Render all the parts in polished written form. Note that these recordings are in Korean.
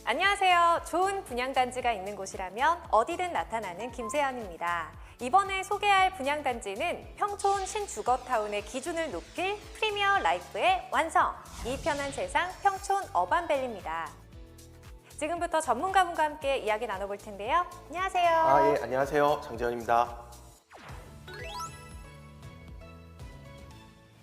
안녕하세요. 좋은 분양단지가 있는 곳이라면 어디든 나타나는 김세연입니다. 이번에 소개할 분양단지는 평촌 신주거타운의 기준을 높일 프리미어 라이프의 완성! 이 편한 세상 평촌 어반밸리입니다. 지금부터 전문가분과 함께 이야기 나눠볼 텐데요. 안녕하세요. 예, 안녕하세요. 장재현입니다.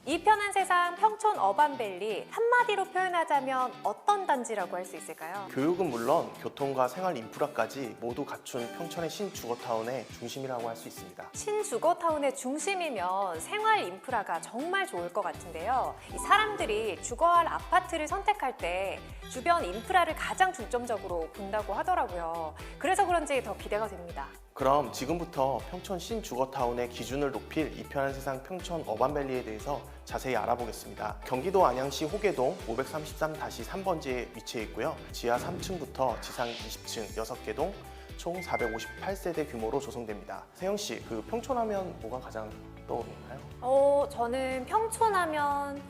이 편한 세상 평촌 어반밸리, 한마디로 표현하자면 어떤 단지라고 할 수 있을까요? 교육은 물론 교통과 생활 인프라까지 모두 갖춘 평촌의 신주거타운의 중심이라고 할 수 있습니다. 신주거타운의 중심이면 생활 인프라가 정말 좋을 것 같은데요. 이 사람들이 주거할 아파트를 선택할 때 주변 인프라를 가장 중점적으로 본다고 하더라고요. 그래서 그런지 더 기대가 됩니다. 그럼 지금부터 평촌 신주거타운의 기준을 높일 이 편한 세상 평촌 어반밸리에 대해서 자세히 알아보겠습니다. 경기도 안양시 호계동 533-3번지에 위치해 있고요. 지하 3층부터 지상 20층 6개 동 총 458세대 규모로 조성됩니다. 세영 씨, 평촌하면 뭐가 가장 떠오르나요? 저는 평촌하면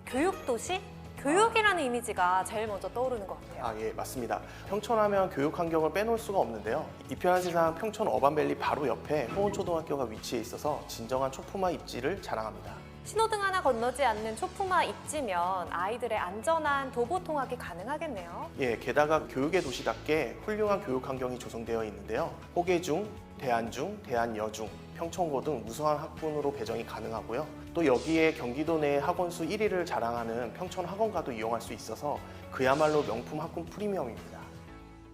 교육도시? 교육이라는 이미지가 제일 먼저 떠오르는 것 같아요. 예, 맞습니다. 평촌하면 교육 환경을 빼놓을 수가 없는데요. 이 편한 세상 평촌 어반밸리 바로 옆에 호원초등학교가 위치해 있어서 진정한 초품화 입지를 자랑합니다. 신호등 하나 건너지 않는 초품화 입지면 아이들의 안전한 도보 통학이 가능하겠네요. 예, 게다가 교육의 도시답게 훌륭한 교육 환경이 조성되어 있는데요. 호계중, 대안중, 대안여중, 평촌고 등 우수한 학군으로 배정이 가능하고요. 또 여기에 경기도 내 학원수 1위를 자랑하는 평촌학원가도 이용할 수 있어서 그야말로 명품 학군 프리미엄입니다.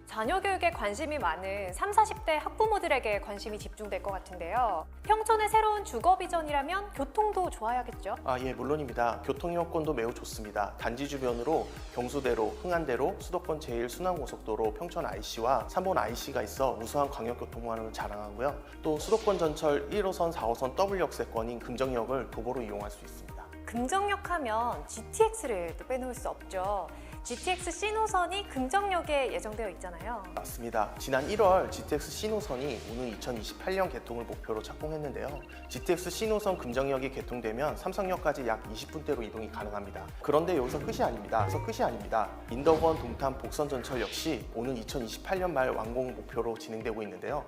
자녀 교육에 관심이 많은 30, 40대 학부모들에게 관심이 집중될 것 같은데요. 평촌의 새로운 주거 비전이라면 교통도 좋아야겠죠? 예, 물론입니다. 교통 여건도 매우 좋습니다. 단지 주변으로 경수대로, 흥안대로, 수도권 제1순환고속도로 평촌 IC와 3번 IC가 있어 우수한 광역교통망을 자랑하고요. 또 수도권 전철 1호선, 4호선 W역세권인 금정역을 도보로 이용할 수 있습니다. 금정역 하면 GTX를 또 빼놓을 수 없죠. GTX 신호선이 금정역에 예정되어 있잖아요. 맞습니다. 지난 1월 GTX 신호선이 오는 2028년 개통을 목표로 착공했는데요. GTX 신호선 금정역이 개통되면 삼성역까지 약 20분대로 이동이 가능합니다. 그런데 여기서 끝이 아닙니다. 인덕원, 동탄, 복선 전철 역시 오는 2028년 말 완공 목표로 진행되고 있는데요.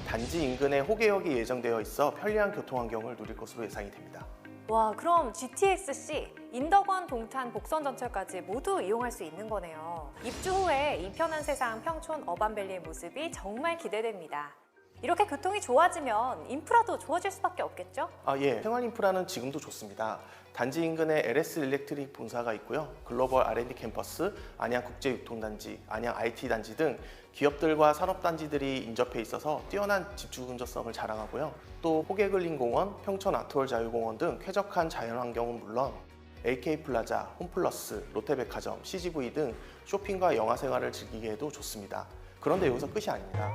단지 인근에 호계역이 예정되어 있어 편리한 교통 환경을 누릴 것으로 예상이 됩니다. 와, 그럼 GTX-C, 인덕원, 동탄, 복선 전철까지 모두 이용할 수 있는 거네요. 입주 후에 이 편한 세상 평촌 어반밸리의 모습이 정말 기대됩니다. 이렇게 교통이 좋아지면 인프라도 좋아질 수밖에 없겠죠? 예. 생활 인프라는 지금도 좋습니다. 단지 인근에 LS 일렉트릭 본사가 있고요. 글로벌 R&D 캠퍼스, 안양국제유통단지, 안양 IT단지 등 기업들과 산업단지들이 인접해 있어서 뛰어난 집주 근접성을 자랑하고요. 또 호계근린공원, 평촌 아트홀 자유공원 등 쾌적한 자연환경은 물론 AK플라자, 홈플러스, 롯데백화점, CGV 등 쇼핑과 영화 생활을 즐기기에도 좋습니다. 그런데 여기서 끝이 아닙니다.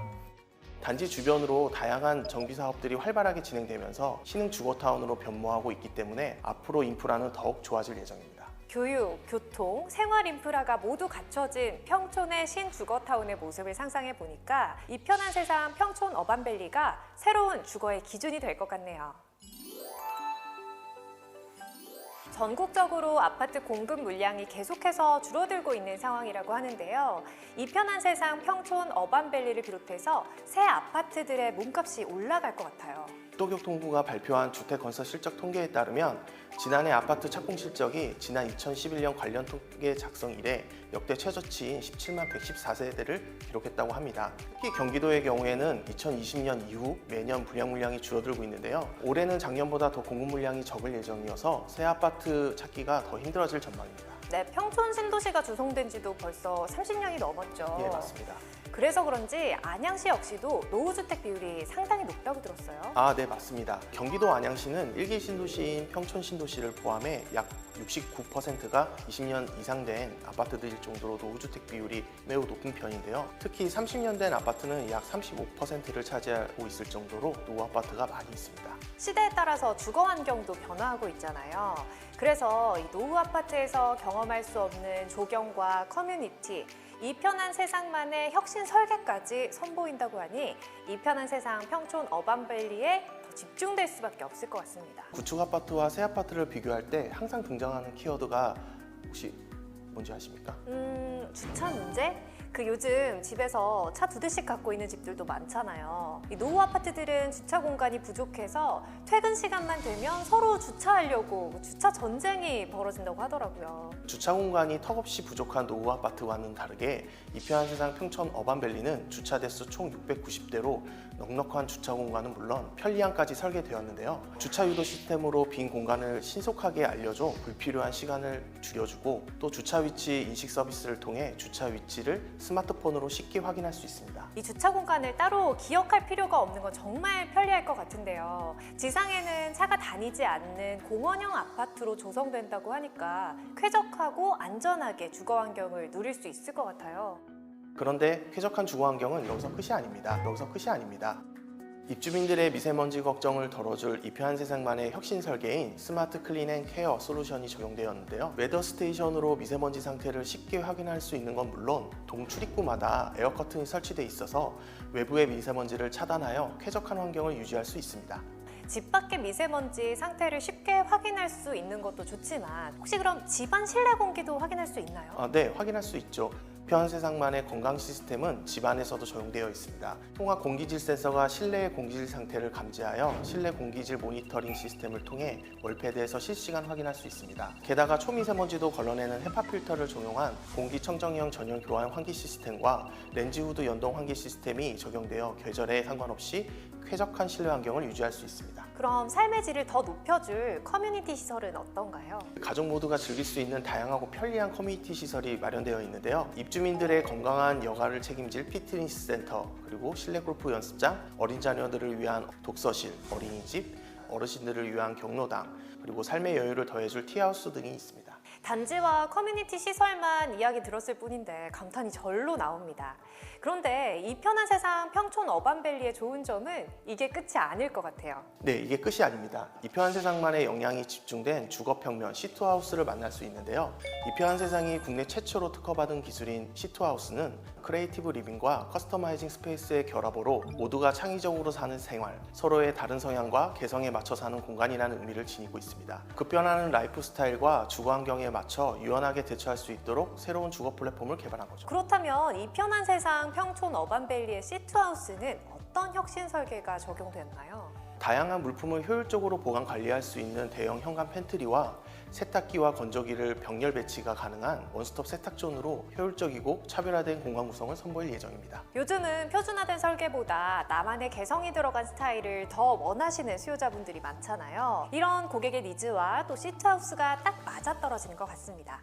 단지 주변으로 다양한 정비 사업들이 활발하게 진행되면서 신흥 주거타운으로 변모하고 있기 때문에 앞으로 인프라는 더욱 좋아질 예정입니다. 교육, 교통, 생활 인프라가 모두 갖춰진 평촌의 신주거타운의 모습을 상상해 보니까 이 편한 세상 평촌 어반밸리가 새로운 주거의 기준이 될 것 같네요. 전국적으로 아파트 공급 물량이 계속해서 줄어들고 있는 상황이라고 하는데요. 이 편한 세상 평촌 어반밸리를 비롯해서 새 아파트들의 몸값이 올라갈 것 같아요. 수도교통부가 발표한 주택건설 실적 통계에 따르면 지난해 아파트 착공 실적이 지난 2011년 관련 통계 작성 이래 역대 최저치인 17만 114세대를 기록했다고 합니다. 특히 경기도의 경우에는 2020년 이후 매년 분양 물량이 줄어들고 있는데요. 올해는 작년보다 더 공급 물량이 적을 예정이어서 새 아파트 찾기가 더 힘들어질 전망입니다. 네, 평촌 신도시가 조성된 지도 벌써 30년이 넘었죠. 예, 맞습니다. 그래서 그런지 안양시 역시도 노후주택 비율이 상당히 높다고 들었어요. 네, 맞습니다. 경기도 안양시는 1기 신도시인 평촌 신도시를 포함해 약 69%가 20년 이상 된 아파트들일 정도로 노후주택 비율이 매우 높은 편인데요. 특히 30년 된 아파트는 약 35%를 차지하고 있을 정도로 노후 아파트가 많이 있습니다. 시대에 따라서 주거 환경도 변화하고 있잖아요. 그래서 이 노후 아파트에서 경험할 수 없는 조경과 커뮤니티, 이 편한 세상만의 혁신 설계까지 선보인다고 하니 이 편한 세상 평촌 어반밸리에 더 집중될 수밖에 없을 것 같습니다. 구축 아파트와 새 아파트를 비교할 때 항상 등장하는 키워드가 혹시 뭔지 아십니까? 주차 문제? 요즘 집에서 차 2대씩 갖고 있는 집들도 많잖아요. 이 노후 아파트들은 주차 공간이 부족해서 퇴근 시간만 되면 서로 주차하려고 주차 전쟁이 벌어진다고 하더라고요. 주차 공간이 턱없이 부족한 노후 아파트와는 다르게 이편한 세상 평촌 어반밸리는 주차 대수 총 690대로 넉넉한 주차 공간은 물론 편리함까지 설계되었는데요. 주차 유도 시스템으로 빈 공간을 신속하게 알려줘 불필요한 시간을 줄여주고 또 주차 위치 인식 서비스를 통해 주차 위치를 스마트폰으로 쉽게 확인할 수 있습니다. 이 주차 공간을 따로 기억할 필요가 없는 건 정말 편리할 것 같은데요. 지상에는 차가 다니지 않는 공원형 아파트로 조성된다고 하니까 쾌적하고 안전하게 주거 환경을 누릴 수 있을 것 같아요. 그런데 쾌적한 주거 환경은 여기서 끝이 아닙니다. 입주민들의 미세먼지 걱정을 덜어줄 이편한 세상만의 혁신 설계인 스마트 클린 앤 케어 솔루션이 적용되었는데요. 웨더 스테이션으로 미세먼지 상태를 쉽게 확인할 수 있는 건 물론 동 출입구마다 에어 커튼이 설치돼 있어서 외부의 미세먼지를 차단하여 쾌적한 환경을 유지할 수 있습니다. 집 밖의 미세먼지 상태를 쉽게 확인할 수 있는 것도 좋지만 혹시 그럼 집안 실내 공기도 확인할 수 있나요? 네, 확인할 수 있죠. 이편한 세상만의 건강 시스템은 집 안에서도 적용되어 있습니다. 통합 공기질 센서가 실내의 공기질 상태를 감지하여 실내 공기질 모니터링 시스템을 통해 월패드에서 실시간 확인할 수 있습니다. 게다가 초미세먼지도 걸러내는 헤파 필터를 적용한 공기청정형 전용 교환 환기 시스템과 렌즈 후드 연동 환기 시스템이 적용되어 계절에 상관없이 쾌적한 실내 환경을 유지할 수 있습니다. 그럼 삶의 질을 더 높여줄 커뮤니티 시설은 어떤가요? 가족 모두가 즐길 수 있는 다양하고 편리한 커뮤니티 시설이 마련되어 있는데요. 입주민들의 건강한 여가를 책임질 피트니스 센터, 그리고 실내 골프 연습장, 어린 자녀들을 위한 독서실, 어린이집, 어르신들을 위한 경로당, 그리고 삶의 여유를 더해줄 티하우스 등이 있습니다. 단지와 커뮤니티 시설만 이야기 들었을 뿐인데 감탄이 절로 나옵니다. 그런데 이편한 세상 평촌 어반밸리의 좋은 점은 이게 끝이 아닐 것 같아요. 네, 이게 끝이 아닙니다. 이편한 세상만의 역량이 집중된 주거평면 시투하우스를 만날 수 있는데요. 이편한 세상이 국내 최초로 특허받은 기술인 시투하우스는 크리에이티브 리빙과 커스터마이징 스페이스의 결합으로 모두가 창의적으로 사는 생활, 서로의 다른 성향과 개성에 맞춰 사는 공간이라는 의미를 지니고 있습니다. 급변하는 라이프 스타일과 주거 환경에 맞춰 유연하게 대처할 수 있도록 새로운 주거 플랫폼을 개발한 거죠. 그렇다면 이편한 세상 평촌 어반밸리의 시트하우스는 어떤 혁신 설계가 적용됐나요? 다양한 물품을 효율적으로 보관 관리할 수 있는 대형 현관 팬트리와 세탁기와 건조기를 병렬 배치가 가능한 원스톱 세탁존으로 효율적이고 차별화된 공간 구성을 선보일 예정입니다. 요즘은 표준화된 설계보다 나만의 개성이 들어간 스타일을 더 원하시는 수요자분들이 많잖아요. 이런 고객의 니즈와 또 시트하우스가 딱 맞아떨어지는 것 같습니다.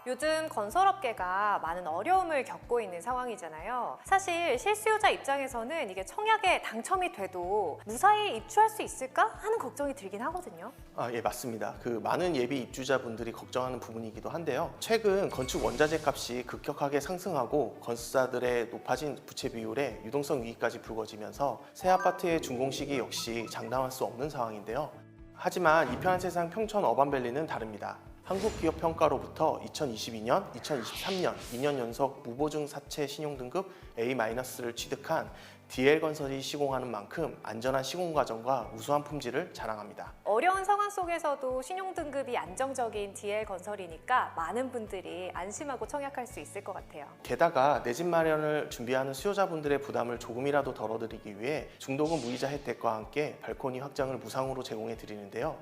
요즘 건설업계가 많은 어려움을 겪고 있는 상황이잖아요. 사실 실수요자 입장에서는 이게 청약에 당첨이 돼도 무사히 입주할 수 있을까 하는 걱정이 들긴 하거든요. 예, 맞습니다. 많은 예비 입주자분들이 걱정하는 부분이기도 한데요. 최근 건축 원자재 값이 급격하게 상승하고 건설사들의 높아진 부채 비율에 유동성 위기까지 불거지면서 새 아파트의 준공 시기 역시 장담할 수 없는 상황인데요. 하지만 이편한 세상 평촌 어반밸리는 다릅니다. 한국기업평가로부터 2022년, 2023년 2년 연속 무보증 사채 신용등급 A-를 취득한 DL건설이 시공하는 만큼 안전한 시공 과정과 우수한 품질을 자랑합니다. 어려운 상황 속에서도 신용등급이 안정적인 DL건설이니까 많은 분들이 안심하고 청약할 수 있을 것 같아요. 게다가 내 집 마련을 준비하는 수요자분들의 부담을 조금이라도 덜어드리기 위해 중도금 무이자 혜택과 함께 발코니 확장을 무상으로 제공해 드리는데요.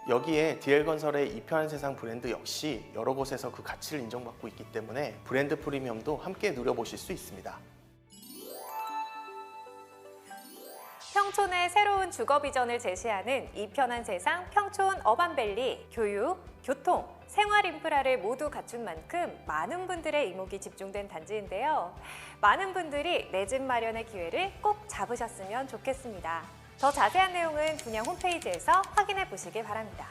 여기에 DL건설의 이편한 세상 브랜드 역시 여러 곳에서 그 가치를 인정받고 있기 때문에 브랜드 프리미엄도 함께 누려보실 수 있습니다. 평촌의 새로운 주거 비전을 제시하는 이편한 세상 평촌 어반밸리, 교육, 교통, 생활 인프라를 모두 갖춘 만큼 많은 분들의 이목이 집중된 단지인데요. 많은 분들이 내 집 마련의 기회를 꼭 잡으셨으면 좋겠습니다. 더 자세한 내용은 분양 홈페이지에서 확인해 보시기 바랍니다.